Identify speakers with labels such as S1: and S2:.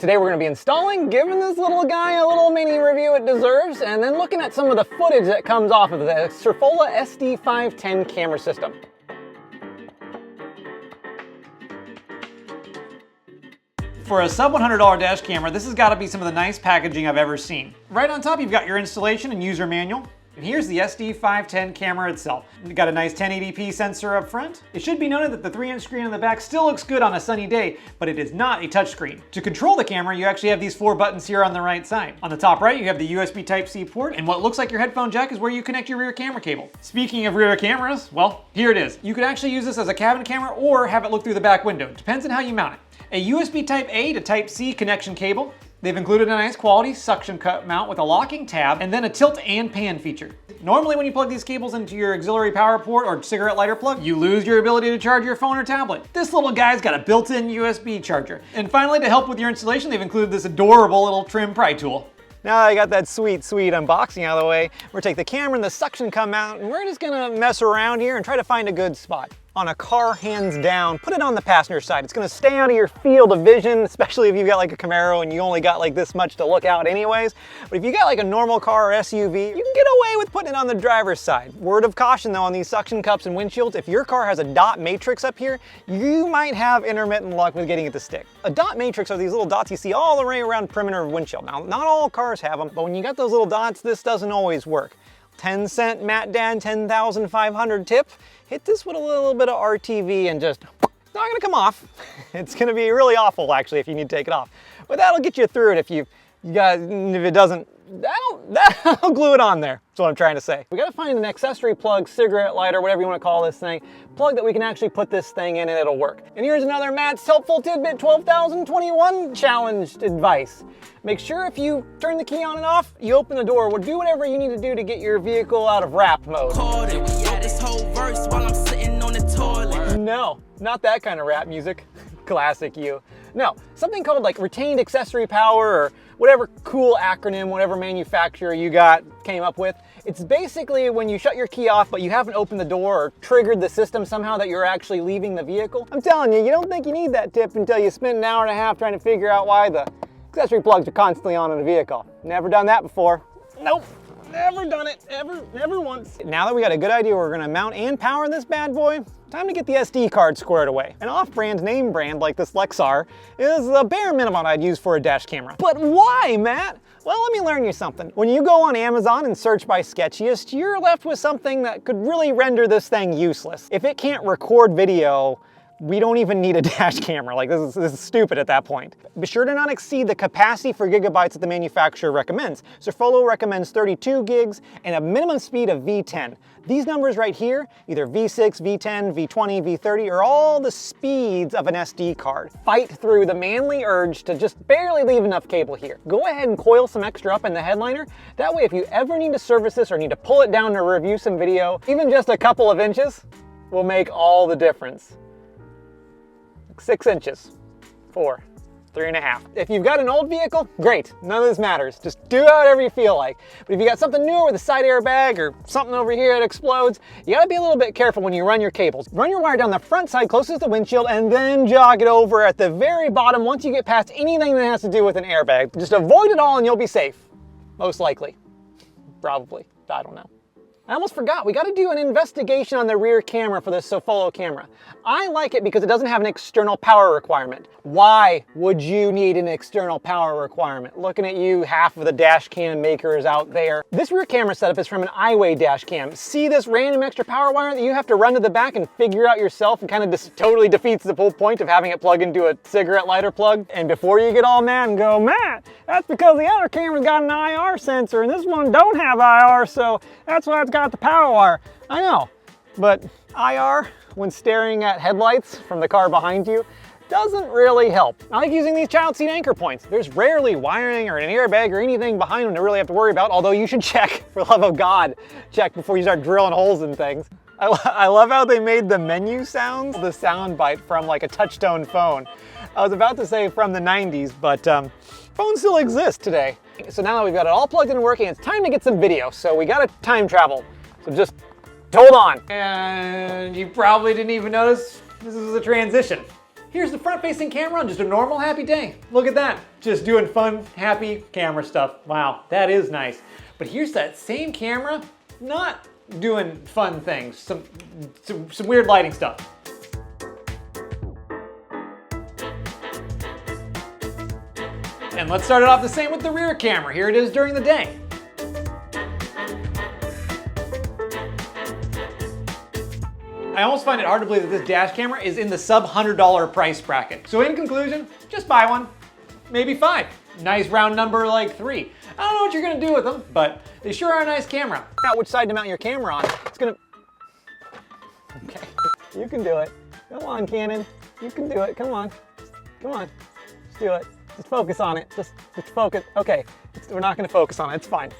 S1: Today we're going to be installing, giving this little guy a little mini review it deserves, and then looking at some of the footage that comes off of the Surfola SD510 camera system.
S2: For a sub $100 dash camera, this has got to be some of the nice packaging I've ever seen. Right on top, you've got your installation and user manual. And here's the SD510 camera itself. You've got a nice 1080p sensor up front. It should be noted that the 3-inch screen on the back still looks good on a sunny day, but it is not a touchscreen. To control the camera, you actually have these 4 buttons here on the right side. On the top right, you have the USB Type-C port, and what looks like your headphone jack is where you connect your rear camera cable. Speaking of rear cameras, well, here it is. You could actually use this as a cabin camera or have it look through the back window. Depends on how you mount it. A USB Type-A to Type-C connection cable. They've included a nice quality suction cup mount with a locking tab and then a tilt and pan feature. Normally when you plug these cables into your auxiliary power port or cigarette lighter plug, you lose your ability to charge your phone or tablet. This little guy's got a built-in USB charger. And finally, to help with your installation, they've included this adorable little trim pry tool.
S1: Now that I got that sweet unboxing out of the way, we're gonna take the camera and the suction cup mount and we're just gonna mess around here and try to find a good spot. On a car, hands down, put it on the passenger side. It's gonna stay out of your field of vision, especially if you've got like a Camaro and you only got like this much to look out anyways. But if you got like a normal car or SUV, you can get away with putting it on the driver's side. Word of caution though on these suction cups and windshields, if your car has a dot matrix up here, you might have intermittent luck with getting it to stick. A dot matrix are these little dots you see all the way around the perimeter of a windshield. Now, not all cars have them, but when you got those little dots, this doesn't always work. 10-cent Matt Dan 10,500 tip. Hit this with a little bit of RTV and just, it's not gonna come off. It's gonna be really awful actually if you need to take it off. But that'll get you through it if if it doesn't, that'll glue it on there. That's what I'm trying to say. We gotta find an accessory plug, cigarette lighter, whatever you wanna call this thing, plug that we can actually put this thing in and it'll work. And here's another Matt's helpful tidbit 12,021 challenged advice. Make sure if you turn the key on and off, you open the door. Well, do whatever you need to do to get your vehicle out of wrap mode. No, not that kind of rap music. Classic you. No, something called like retained accessory power or whatever cool acronym, whatever manufacturer you came up with. It's basically when you shut your key off but you haven't opened the door or triggered the system somehow that you're actually leaving the vehicle. I'm telling you, you don't think you need that tip until you spend an hour and a half trying to figure out why the accessory plugs are constantly on in a vehicle. Never done that before. Nope, never done it, never once. Now that we got a good idea where we're gonna mount and power this bad boy, time to get the SD card squared away. An off-brand name brand like this Lexar is the bare minimum I'd use for a dash camera. But why, Matt? Well, let me learn you something. When you go on Amazon and search by sketchiest, you're left with something that could really render this thing useless. If it can't record video, we don't even need a dash camera. Like this is stupid at that point. Be sure to not exceed the capacity for gigabytes that the manufacturer recommends. Surfola recommends 32 gigs and a minimum speed of V10. These numbers right here, either V6, V10, V20, V30, are all the speeds of an SD card. Fight through the manly urge to just barely leave enough cable here. Go ahead and coil some extra up in the headliner. That way if you ever need to service this or need to pull it down to review some video, even just a couple of inches will make all the difference. 6 inches, 4, 3.5. If you've got an old vehicle, great, none of this matters. Just do whatever you feel like. But if you got something newer with a side airbag or something over here that explodes, you gotta be a little bit careful when you run your cables. Run your wire down the front side closest to the windshield and then jog it over at the very bottom once you get past anything that has to do with an airbag. Just avoid it all and you'll be safe. Most likely. Probably. I don't know. I almost forgot, we gotta do an investigation on the rear camera for this Surfola camera. I like it because it doesn't have an external power requirement. Why would you need an external power requirement? Looking at you, half of the dash cam makers out there. This rear camera setup is from an iWay dash cam. See this random extra power wire that you have to run to the back and figure out yourself and kind of just totally defeats the whole point of having it plug into a cigarette lighter plug? And before you get all mad and go, Matt, that's because the other camera's got an IR sensor and this one don't have IR, so that's why it's got the power wire. I know, but IR, when staring at headlights from the car behind you, doesn't really help. I like using these child seat anchor points. There's rarely wiring or an airbag or anything behind them to really have to worry about, although you should check, for the love of God, check before you start drilling holes in things. I love how they made the menu sounds, the sound bite from like a touch-tone phone. I was about to say from the 90s, but phones still exist today. So now that we've got it all plugged in and working, it's time to get some video. So we gotta time travel. So just hold on. And you probably didn't even notice this is a transition.
S2: Here's the front-facing camera on just a normal, happy day. Look at that, just doing fun, happy camera stuff. Wow, that is nice. But here's that same camera, not doing fun things, some weird lighting stuff. And let's start it off the same with the rear camera. Here it is during the day. I almost find it hard to believe that this dash camera is in the sub $100 price bracket. So in conclusion, just buy one, maybe 5. Nice round number like 3. I don't know what you're gonna do with them, but they sure are a nice camera.
S1: Out which side to mount your camera on. It's gonna... Okay, you can do it. Come on, Canon. You can do it, come on. Come on, just do it. Just focus on it, just focus. Okay, we're not gonna focus on it, it's fine.